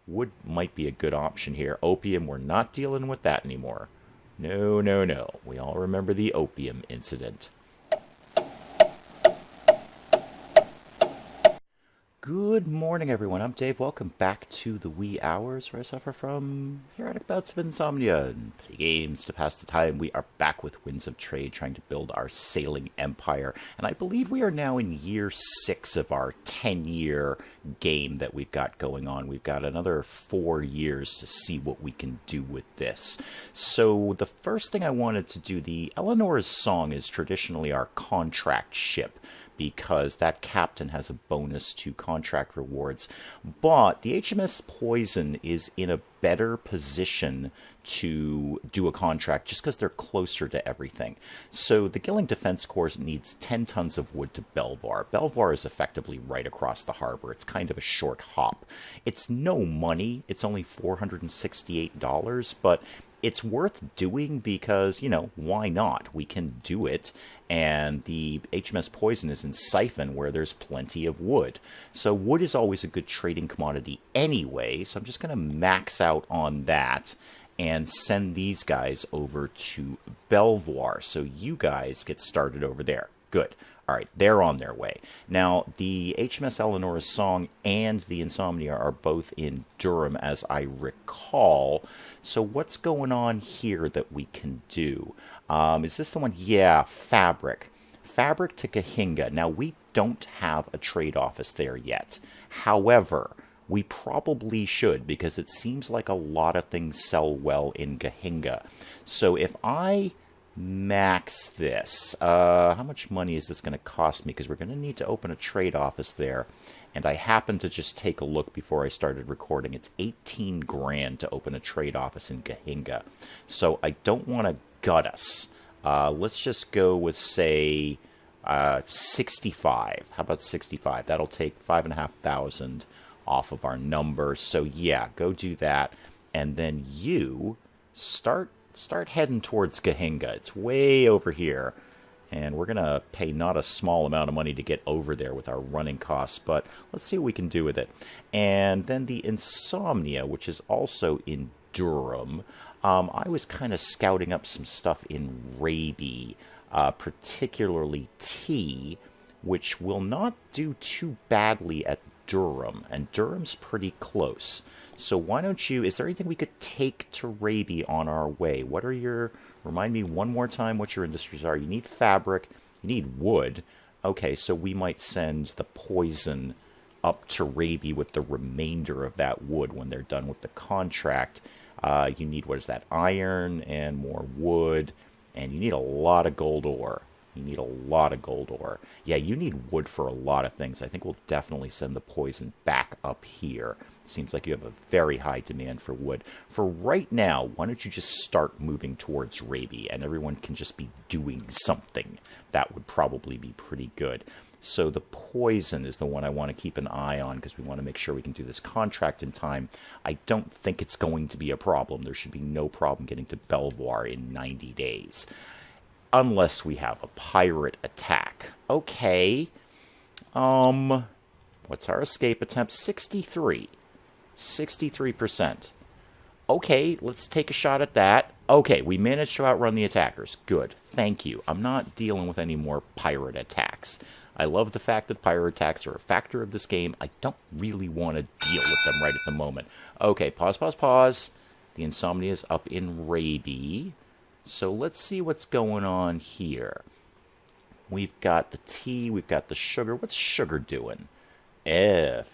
wood might be a good option here. Opium, we're not dealing with that anymore. No, no, no. We all remember the opium incident. Good morning, everyone. I'm Dave. Welcome back to the wee hours where I suffer from periodic bouts of insomnia and play games to pass the time. We are back with Winds of Trade, trying to build our sailing empire. And I believe we are now in year 6 of our 10-year game that we've got going on. We've got another 4 years to see what we can do with this. So the first thing I wanted to do, the Eleanor's Song is traditionally our contract ship, because that captain has a bonus to contract rewards. But the HMS Poison is in a better position to do a contract just because they're closer to everything. So the Gilling Defense Corps needs 10 tons of wood to Belvoir. Belvoir is effectively right across the harbor. It's kind of a short hop. It's no money. It's only $468, but it's worth doing because, you know, why not? We can do it, and the HMS Poison is in Siphon where there's plenty of wood. So wood is always a good trading commodity anyway, so I'm just going to max out on that and send these guys over to Belvoir. So you guys get started over there. Good. All right, they're on their way. Now, the HMS Eleanor's Song and the Insomnia are both in Durham, as I recall. So what's going on here that we can do? Is this the one? Yeah, Fabric. Fabric to Cahinga. Now, we don't have a trade office there yet. However, we probably should, because it seems like a lot of things sell well in Cahinga. So if I max this, how much money is this going to cost me? Because we're going to need to open a trade office there. And I happened to just take a look before I started recording. It's 18 grand to open a trade office in Cahinga. So I don't want to gut us. Let's just go with, say, 65. How about 65? That'll take 5,500 off of our number. So yeah, go do that. And then you start heading towards Cahinga. It's way over here. And we're going to pay not a small amount of money to get over there with our running costs, but let's see what we can do with it. And then the Insomnia, which is also in Durham. I was kind of scouting up some stuff in Raby, particularly tea, which will not do too badly at Durham, and Durham's pretty close. So why don't you, is there anything we could take to Raby on our way? What are your, remind me one more time what your industries are. You need fabric, you need wood. Okay, so we might send the Poison up to Raby with the remainder of that wood when they're done with the contract. You need, what is that, iron and more wood, and you need a lot of gold ore. You need a lot of gold ore. Yeah, you need wood for a lot of things. I think we'll definitely send the Poison back up here. Seems like you have a very high demand for wood. For right now, why don't you just start moving towards Raby, and everyone can just be doing something. That would probably be pretty good. So the Poison is the one I want to keep an eye on, because we want to make sure we can do this contract in time. I don't think it's going to be a problem. There should be no problem getting to Belvoir in 90 days. Unless we have a pirate attack. Okay. What's our escape attempt? 63. 63%. Okay, let's take a shot at that. Okay, we managed to outrun the attackers. Good. Thank you. I'm not dealing with any more pirate attacks. I love the fact that pirate attacks are a factor of this game. I don't really want to deal with them right at the moment. Okay, pause, pause, pause. The Insomnia is up in Raby. So let's see what's going on here. We've got the tea, we've got the sugar. What's sugar doing?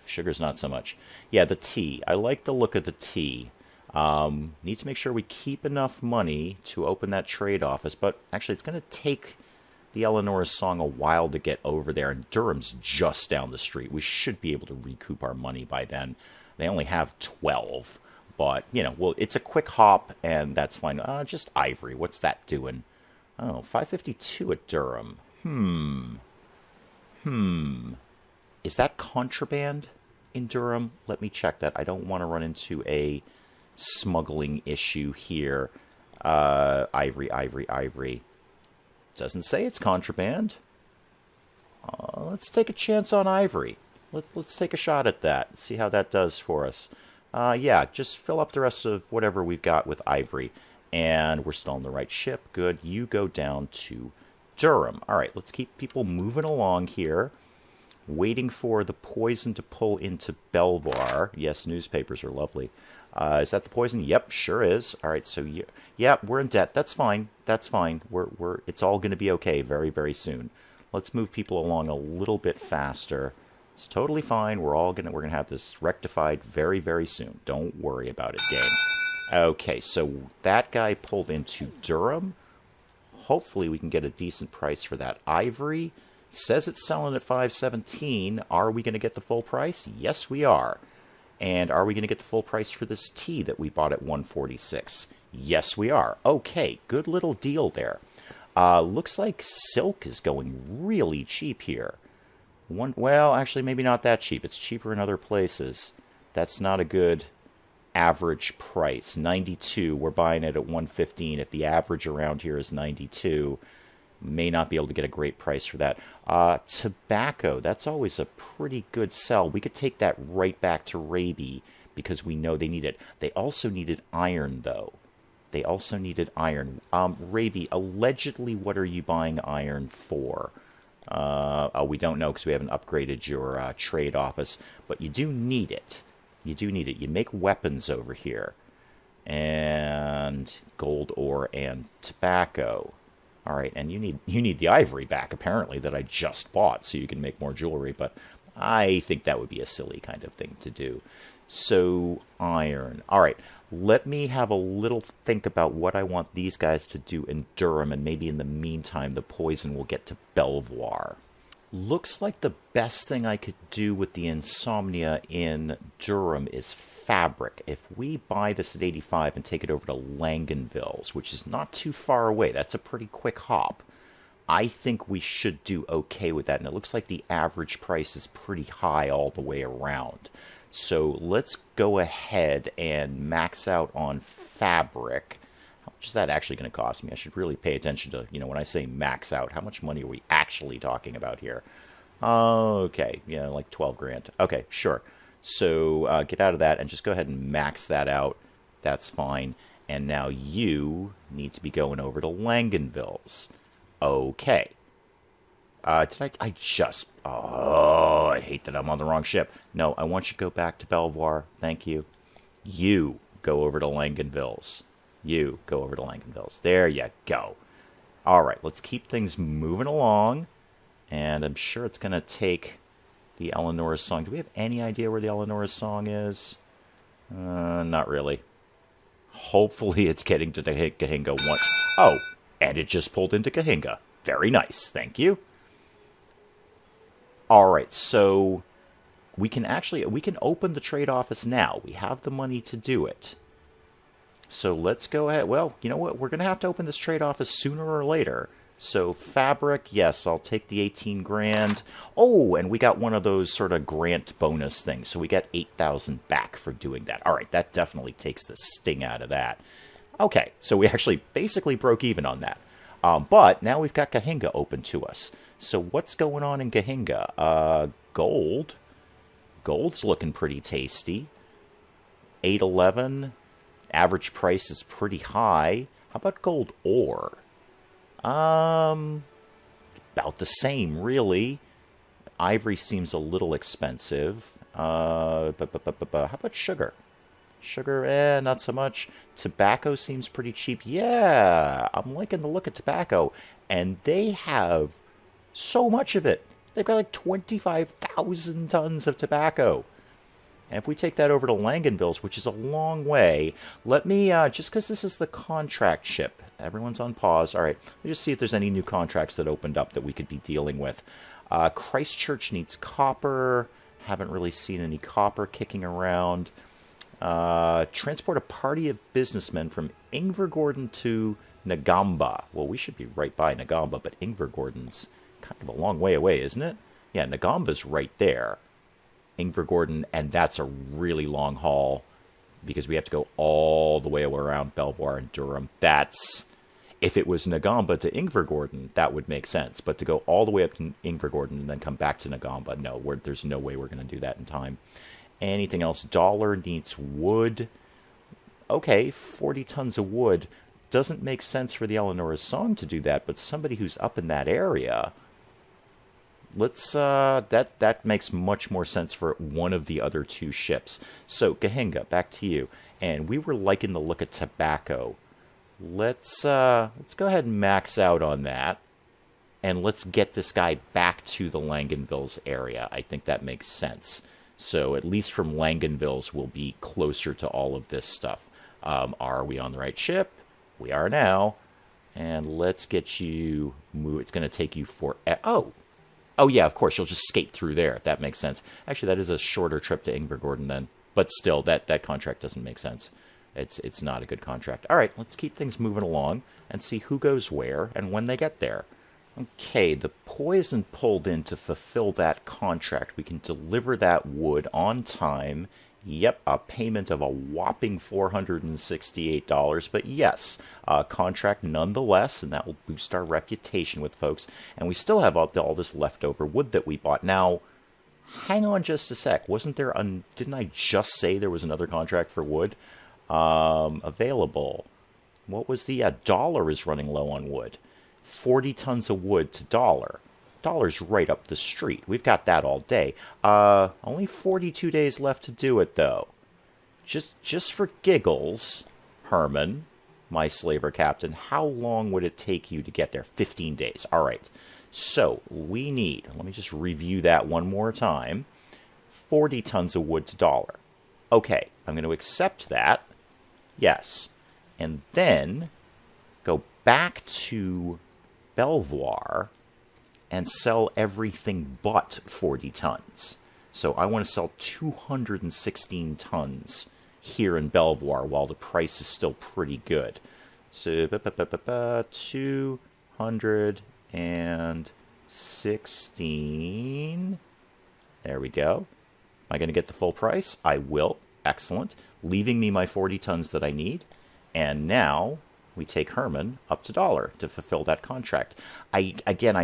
Sugar's not so much. Yeah, the tea. I like the look of the tea. Need to make sure we keep enough money to open that trade office. But actually, it's going to take the Eleanor's Song a while to get over there. And Durham's just down the street. We should be able to recoup our money by then. They only have 12. But, you know, well, it's a quick hop, and that's fine. Just ivory. What's that doing? Oh, 552 at Durham. Is that contraband in Durham? Let me check that. I don't want to run into a smuggling issue here. Ivory, ivory, ivory. Doesn't say it's contraband. Let's take a chance on ivory. Let's take a shot at that. See how that does for us. Yeah, just fill up the rest of whatever we've got with ivory. And we're still on the right ship. Good. You go down to Durham. All right, let's keep people moving along here. Waiting for the poison to pull into Belvoir. Yes, newspapers are lovely. Is that the poison? Yep, sure is. All right, so yeah, we're in debt. That's fine. That's fine. It's all going to be okay very, very soon. Let's move people along a little bit faster. It's totally fine. We're gonna have this rectified very, very soon. Don't worry about it, game. Okay, so that guy pulled into Durham. Hopefully we can get a decent price for that ivory. Says it's selling at 517. Are we going to get the full price? Yes, we are. And are we going to get the full price for this tea that we bought at 146? Yes, we are. Okay, good little deal there. Looks like silk is going really cheap here. Well, actually, maybe not that cheap. It's cheaper in other places. That's not a good average price. 92. We're buying it at 115. If the average around here is 92... may not be able to get a great price for that. Tobacco, that's always a pretty good sell. We could take that right back to Raby because we know they need it. They also needed iron, though. They also needed iron. Raby, allegedly, what are you buying iron for? Oh, we don't know because we haven't upgraded your trade office, but you do need it. You do need it. You make weapons over here. And gold ore and tobacco. All right, and you need the ivory back, apparently, that I just bought, so you can make more jewelry, but I think that would be a silly kind of thing to do. So, iron. All right, let me have a little think about what I want these guys to do in Durham, and maybe in the meantime, the poison will get to Belvoir. Looks like the best thing I could do with the insomnia in Durham is fabric. If we buy this at 85 and take it over to Langenville's, which is not too far away, that's a pretty quick hop, I think we should do okay with that. And it looks like the average price is pretty high all the way around. So let's go ahead and max out on fabric. How much is that actually going to cost me? I should really pay attention to, when I say max out, how much money are we actually talking about here? Okay, like 12 grand. Okay, sure. So get out of that and just go ahead and max that out. That's fine. And now you need to be going over to Langenville's. Okay. I hate that I'm on the wrong ship. No, I want you to go back to Belvoir. Thank you. You go over to Langenville's. You go over to Langenville's. There you go. All right, let's keep things moving along. And I'm sure it's going to take the Eleanor's song. Do we have any idea where the Eleanor's song is? Not really. Hopefully it's getting to the Cahinga one. Oh, and it just pulled into Cahinga. Very nice. Thank you. All right, so we can open the trade office now. We have the money to do it. So let's go ahead. Well, you know what? We're going to have to open this trade office sooner or later. So fabric, yes, I'll take the 18 grand. Oh, and we got one of those sort of grant bonus things. So we got 8,000 back for doing that. All right, that definitely takes the sting out of that. Okay, so we actually basically broke even on that. But now we've got Cahinga open to us. So what's going on in Cahinga? Gold. Gold's looking pretty tasty. 811. Average price is pretty high. How about gold ore? About the same, really. Ivory seems a little expensive. How about sugar? Sugar, not so much. Tobacco seems pretty cheap. Yeah, I'm liking the look of tobacco. And they have so much of it. They've got like 25,000 tons of tobacco. And if we take that over to Langenville's, which is a long way, let me, just because this is the contract ship, everyone's on pause. All right, let me just see if there's any new contracts that opened up that we could be dealing with. Christchurch needs copper. Haven't really seen any copper kicking around. Transport a party of businessmen from Invergordon to Nagamba. Well, we should be right by Nagamba, but Invergordon's kind of a long way away, isn't it? Yeah, Nagamba's right there. Invergordon, and that's a really long haul because we have to go all the way around Belvoir and Durham. That's, if it was Nagamba to Invergordon, that would make sense. But to go all the way up to Invergordon and then come back to Nagamba, no, there's no way we're going to do that in time. Anything else? Dollar needs wood. Okay, 40 tons of wood. Doesn't make sense for the Eleanor's Song to do that, but somebody who's up in that area, let's that makes much more sense for one of the other two ships. So Gahinga, back to you. And we were liking the look of tobacco. Let's go ahead and max out on that. And let's get this guy back to the Langenvilles area. I think that makes sense. So at least from Langenvilles, we'll be closer to all of this stuff. Are we on the right ship? We are now. And let's get you moved. It's going to take you for... Oh, yeah, of course. You'll just skate through there. That makes sense. Actually, that is a shorter trip to Invergordon then. But still, that contract doesn't make sense. It's not a good contract. All right, let's keep things moving along and see who goes where and when they get there. Okay, the poison pulled in to fulfill that contract. We can deliver that wood on time. Yep, a payment of a whopping $468. But yes, contract nonetheless, and that will boost our reputation with folks. And we still have all this leftover wood that we bought. Now, hang on just a sec. Wasn't there... didn't I just say there was another contract for wood available? What was the... Dollar is running low on wood. 40 tons of wood to Dollar. Dollar's right up the street. We've got that all day. Only 42 days left to do it, though. Just for giggles, Herman, my slaver captain, how long would it take you to get there? 15 days. All right. So we need, let me just review that one more time, 40 tons of wood to Dollar. Okay, I'm going to accept that. Yes. And then go back to Belvoir and sell everything but 40 tons. So I want to sell 216 tons here in Belvoir while the price is still pretty good. So 216. There we go. Am I going to get the full price? I will. Excellent. Leaving me my 40 tons that I need. And now we take Herman up to Dollar to fulfill that contract. I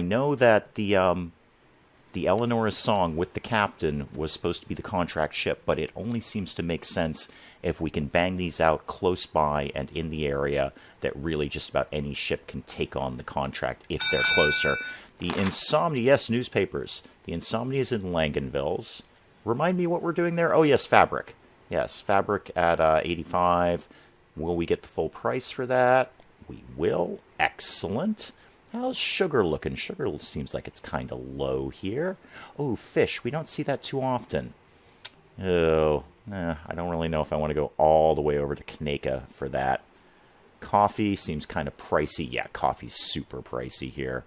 know that the Eleanor's Song with the captain was supposed to be the contract ship, but it only seems to make sense if we can bang these out close by and in the area that really just about any ship can take on the contract if they're closer. The Insomnia, yes, newspapers. The Insomnia is in Langenvilles. Remind me what we're doing there? Oh, yes, Fabric. Yes, Fabric at 85. Will we get the full price for that? We will. Excellent. How's sugar looking? Sugar seems like it's kind of low here. Oh, fish. We don't see that too often. Oh, I don't really know if I want to go all the way over to Kaneka for that. Coffee seems kind of pricey. Yeah, coffee's super pricey here.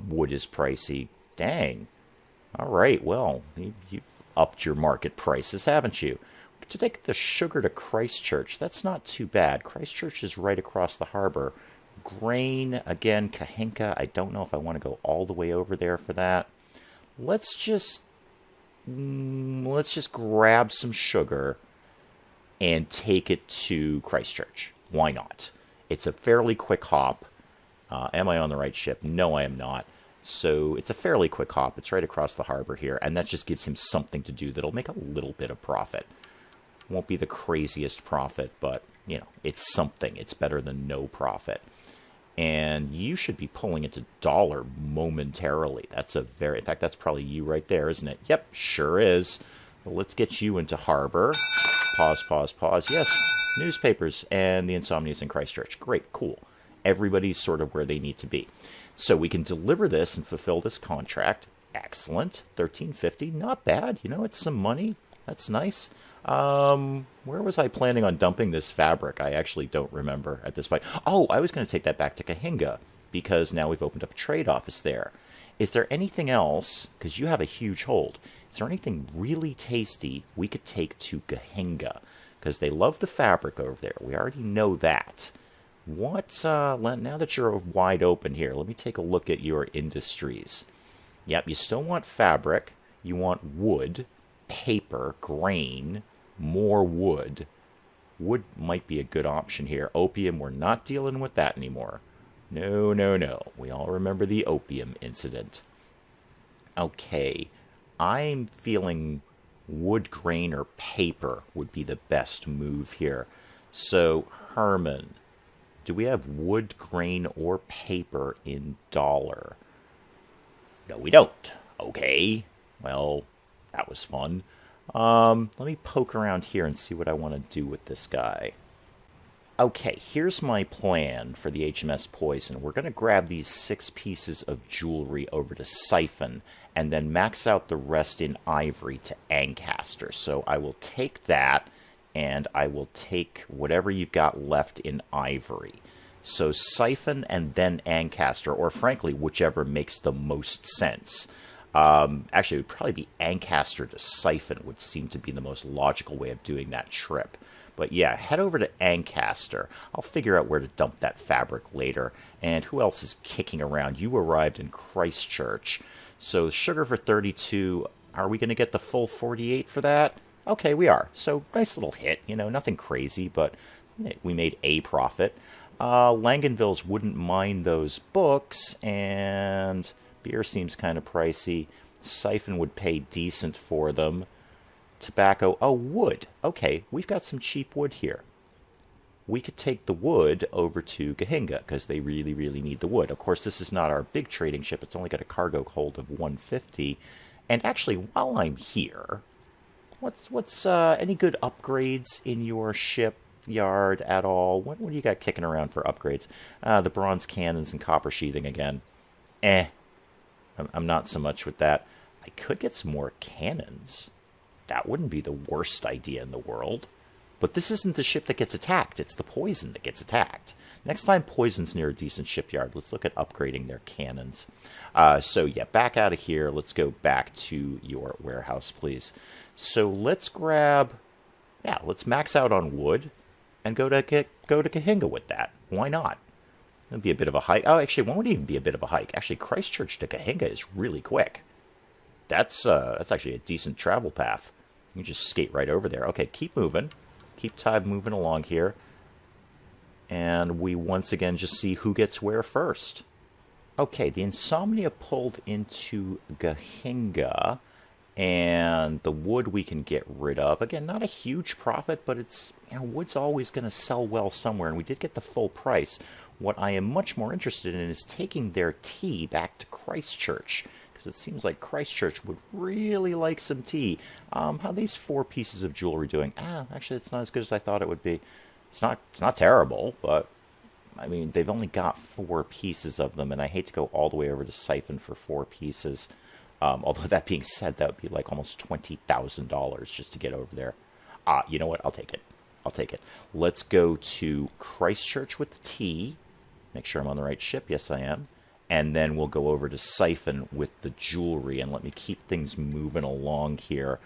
Wood is pricey. Dang. All right, well, you've upped your market prices, haven't you? To take the sugar to Christchurch, that's not too bad. Christchurch is right across the harbor. Grain, again, Kahenka, I don't know if I want to go all the way over there for that. Let's just grab some sugar and take it to Christchurch. Why not? It's a fairly quick hop. Am I on the right ship? No, I am not. So it's a fairly quick hop. It's right across the harbor here, and that just gives him something to do that'll make a little bit of profit. Won't be the craziest profit, but, you know, it's something. It's better than no profit. And you should be pulling into Dollar momentarily. That's in fact, that's probably you right there, isn't it? Yep, sure is. Well, let's get you into harbor. Pause, pause, pause. Yes, newspapers and the Insomnias in Christchurch. Great, cool. Everybody's sort of where they need to be. So we can deliver this and fulfill this contract. Excellent. $13.50, not bad. You know, it's some money. That's nice. Where was I planning on dumping this fabric? I actually don't remember at this point. Oh, I was going to take that back to Kahinga because now we've opened up a trade office there. Is there anything else, because you have a huge hold, is there anything really tasty we could take to Kahinga? Because they love the fabric over there. We already know that. What, now that you're wide open here, let me take a look at your industries. Yep, you still want fabric. You want wood, paper, grain, more wood. Wood might be a good option here. Opium, we're not dealing with that anymore. No, no, no. We all remember the opium incident. Okay, I'm feeling Wood, grain, or paper would be the best move here. So, Herman, do we have wood, grain, or paper in dollar? No, we don't. Okay. Well, that was fun. Let me poke around here and see what I want to do with this guy. Okay, here's my plan for the HMS Poison. We're going to grab these 6 pieces of jewelry over to Siphon, and then max out the rest in ivory to Ancaster. So I will take that, and I will take whatever you've got left in ivory. So Siphon and then Ancaster, or frankly, whichever makes the most sense. Actually, it would probably be Ancaster to Siphon would seem to be the most logical way of doing that trip. But yeah, head over to Ancaster. I'll figure out where to dump that fabric later. And who else is kicking around? You arrived in Christchurch. So sugar for 32. Are we going to get the full 48 for that? Okay, we are. So nice little hit. You know, nothing crazy, but we made a profit. Langenville's wouldn't mind those books, and beer seems kind of pricey. Siphon would pay decent for them. Tobacco. Oh, wood. Okay, we've got some cheap wood here. We could take the wood over to Gahinga, because they really, really need the wood. Of course, this is not our big trading ship. It's only got a cargo hold of 150. And actually, while I'm here, what's any good upgrades in your shipyard at all? What do you got kicking around for upgrades? The bronze cannons and copper sheathing again. I'm not so much with that. I could get some more cannons. That wouldn't be the worst idea in the world. But this isn't the ship that gets attacked. It's the Poison that gets attacked. Next time Poison's near a decent shipyard, let's look at upgrading their cannons. So yeah, back out of here. Let's go back to your warehouse, please. So let's grab... Yeah, let's max out on wood and go to Gahinga with that. Why not? It'd be a bit of a hike. Oh, actually, it won't even be a bit of a hike. Actually, Christchurch to Gahinga is really quick. That's actually a decent travel path. You can just skate right over there. Okay, keep moving. Keep time moving along here. And we once again just see who gets where first. Okay, the Insomnia pulled into Gahinga. And the wood we can get rid of. Again, not a huge profit, but it's, you know, wood's always going to sell well somewhere. And we did get the full price. What I am much more interested in is taking their tea back to Christchurch. Because it seems like Christchurch would really like some tea. How are these 4 pieces of jewelry doing? Actually, it's not as good as I thought it would be. It's not terrible, but... I mean, they've only got 4 pieces of them, and I hate to go all the way over to Siphon for 4 pieces. Although that being said, that would be like almost $20,000 just to get over there. You know what? I'll take it. I'll take it. Let's go to Christchurch with the tea. Make sure I'm on the right ship. Yes, I am. And then we'll go over to Siphon with the jewelry. And let me keep things moving along here.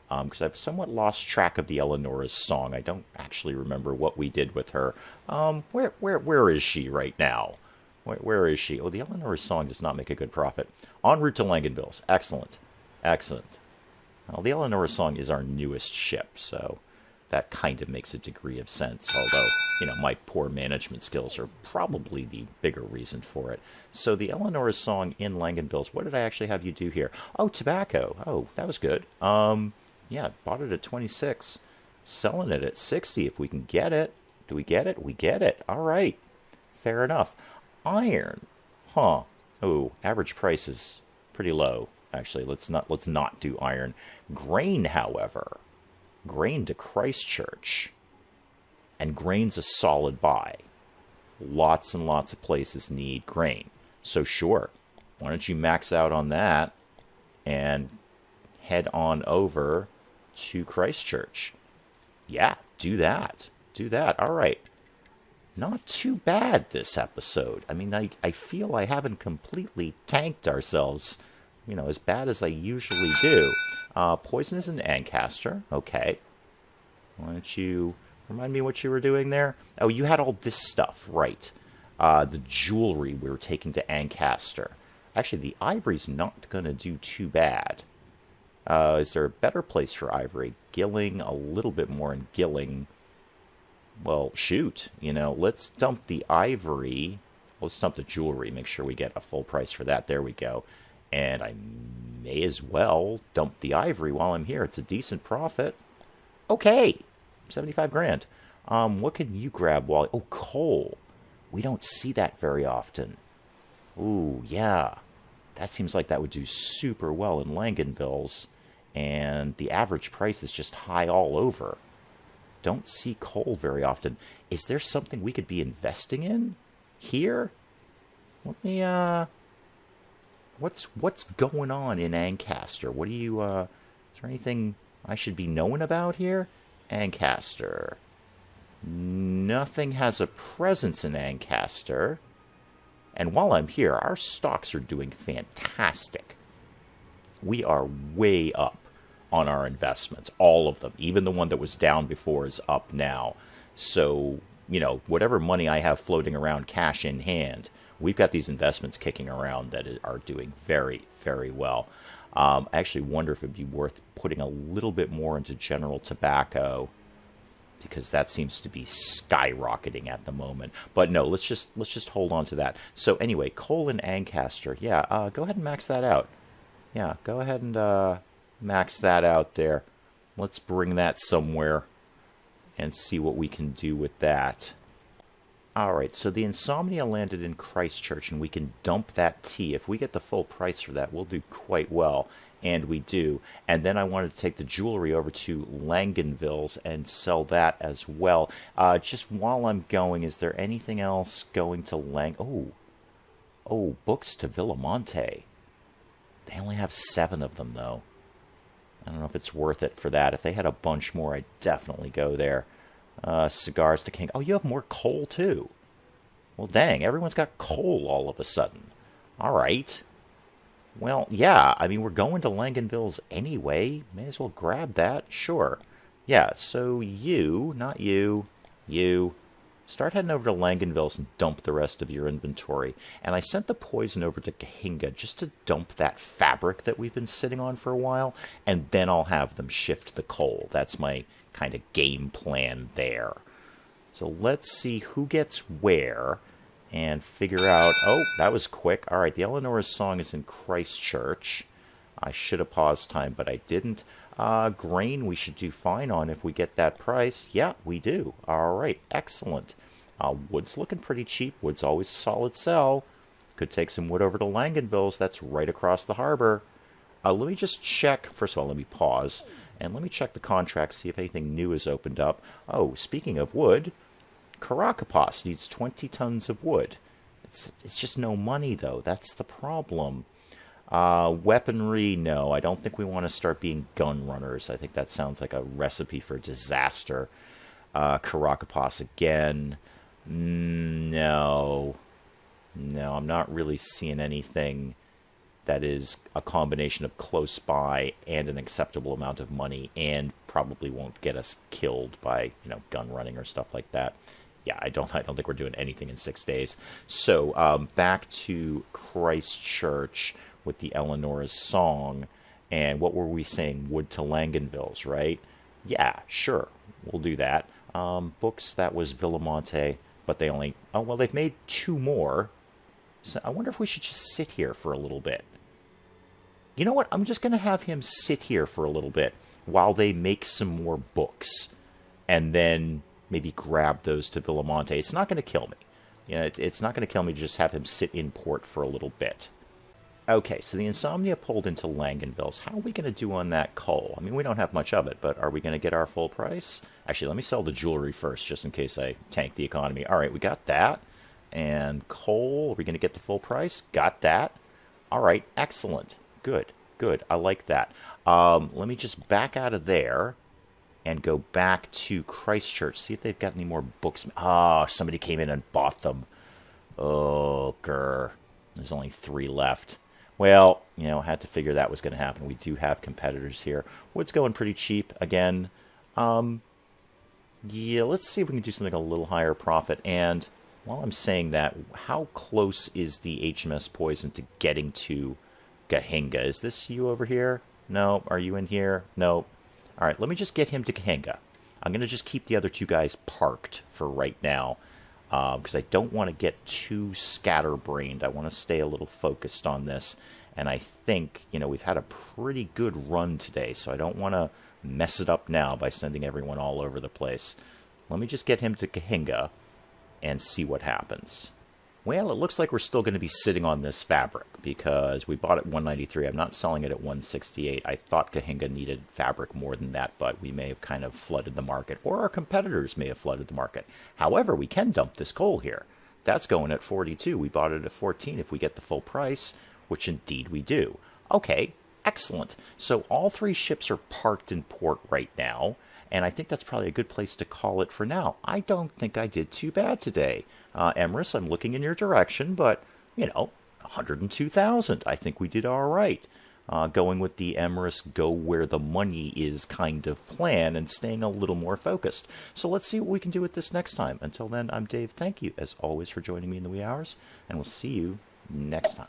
Because I've somewhat lost track of the Eleonora's song. I don't actually remember what we did with her. Where is she right now? Where is she? Oh, the Eleonora's song does not make a good profit. En route to Langenville's. Excellent. Excellent. Well, the Eleonora's song is our newest ship, so that kind of makes a degree of sense. Although, you know, my poor management skills are probably the bigger reason for it. So the Eleonora's song in Langenville's, what did I actually have you do here? Oh, tobacco. Oh, that was good. Yeah, bought it at 26. Selling it at 60 if we can get it. Do we get it? We get it. All right. Fair enough. Iron. Huh. Oh, average price is pretty low. Actually, let's not do iron. Grain, however. Grain to Christchurch. And grain's a solid buy. Lots and lots of places need grain. So sure, why don't you max out on that and head on over to Christchurch. Yeah, do that. Do that. All right. Not too bad this episode. I mean, I feel I haven't completely tanked ourselves, you know, as bad as I usually do. Poison is an Ancaster. Okay. Why don't you remind me what you were doing there? Oh, you had all this stuff, right. The jewelry we were taking to Ancaster. Actually, the ivory's not going to do too bad. Is there a better place for ivory? Gilling, a little bit more in Gilling. Well, shoot. You know, let's dump the ivory. Let's dump the jewelry. Make sure we get a full price for that. There we go. And I may as well dump the ivory while I'm here. It's a decent profit. Okay, 75 grand. What can you grab while... Oh, coal. We don't see that very often. Ooh, yeah. That seems like that would do super well in Langenville's. And the average price is just high all over. Don't see coal very often. Is there something we could be investing in here? Let me, what's going on in Ancaster? What do you, is there anything I should be knowing about here? Ancaster. Nothing has a presence in Ancaster. And while I'm here, our stocks are doing fantastic. We are way up on our investments. All of them. Even the one that was down before is up now. So, you know, whatever money I have floating around cash in hand, we've got these investments kicking around that are doing very, very well. I actually wonder if it'd be worth putting a little bit more into General Tobacco, because that seems to be skyrocketing at the moment. But no, let's just hold on to that. So anyway, coal and Ancaster. Yeah, go ahead and max that out. Yeah, go ahead and max that out there. Let's bring that somewhere and see what we can do with that. Alright, so the Insomnia landed in Christchurch, and we can dump that tea. If we get the full price for that, we'll do quite well. And we do. And then I wanted to take the jewelry over to Langenville's and sell that as well. Just while I'm going, is there anything else going to Oh, books to Villamonte. They only have 7 of them, though. I don't know if it's worth it for that. If they had a bunch more, I'd definitely go there. Cigars to King. Oh, you have more coal, too. Well, dang, everyone's got coal all of a sudden. All right. Well, yeah, I mean, we're going to Langenville's anyway. May as well grab that. Sure. Yeah, so you, not you, you, start heading over to Langenville's and dump the rest of your inventory. And I sent the poison over to Kahinga just to dump that fabric that we've been sitting on for a while, and then I'll have them shift the coal. That's my kind of game plan there. So let's see who gets where and figure out... Oh, that was quick. All right, the Eleanor's song is in Christchurch. I should have paused time, but I didn't. Grain we should do fine on if we get that price. Yeah, we do. All right, excellent. Wood's looking pretty cheap. Wood's always a solid sell. Could take some wood over to Langenville's. That's right across the harbor. Let me just check. First of all, let me pause. And let me check the contract, see if anything new has opened up. Oh, speaking of wood, Caracapaz needs 20 tons of wood. It's just no money, though. That's the problem. Weaponry, no. I don't think we want to start being gun runners. I think that sounds like a recipe for disaster. Caracapaz again. No. No, I'm not really seeing anything that is a combination of close by and an acceptable amount of money and probably won't get us killed by, gun running or stuff like that. Yeah, I don't think we're doing anything in 6 days. So, back to Christchurch with the Eleanor's song. And what were we saying? Wood to Langenville's, right? Yeah, sure. We'll do that. Books, that was Villamonte, but they only... Oh, well, they've made 2 more. So I wonder if we should just sit here for a little bit. You know what? I'm just going to have him sit here for a little bit while they make some more books. And then maybe grab those to Villamonte. It's not going to kill me. It's not going to kill me to just have him sit in port for a little bit. Okay, so the Insomnia pulled into Langenville's. How are we going to do on that coal? I mean, we don't have much of it, but are we going to get our full price? Actually, let me sell the jewelry first, just in case I tank the economy. All right, we got that. And coal, are we going to get the full price? Got that. All right, excellent. Good, good. I like that. Let me just back out of there and go back to Christchurch. See if they've got any more books. Oh, somebody came in and bought them. Oh, grr. There's only 3 left. Well, had to figure that was going to happen. We do have competitors here. Wood's going pretty cheap again. Yeah, let's see if we can do something a little higher profit. And while I'm saying that, how close is the HMS Poison to getting to Kahinga? Is this you over here? No. Are you in here? No. All right, let me just get him to Kahinga. I'm going to just keep the other 2 guys parked for right now because I don't want to get too scatterbrained. I want to stay a little focused on this. And I think, we've had a pretty good run today, so I don't want to mess it up now by sending everyone all over the place. Let me just get him to Kahinga and see what happens. Well, it looks like we're still going to be sitting on this fabric because we bought it 193. I'm not selling it at 168. I thought Kahinga needed fabric more than that, but we may have kind of flooded the market, or our competitors may have flooded the market. However, we can dump this coal here. That's going at 42. We bought it at 14 if we get the full price, which indeed we do. Okay, excellent. So all three ships are parked in port right now, and I think that's probably a good place to call it for now. I don't think I did too bad today. Emrys, I'm looking in your direction, but, 102,000. I think we did all right. Going with the Emrys go where the money is kind of plan and staying a little more focused. So let's see what we can do with this next time. Until then, I'm Dave. Thank you, as always, for joining me in the wee hours, and we'll see you next time.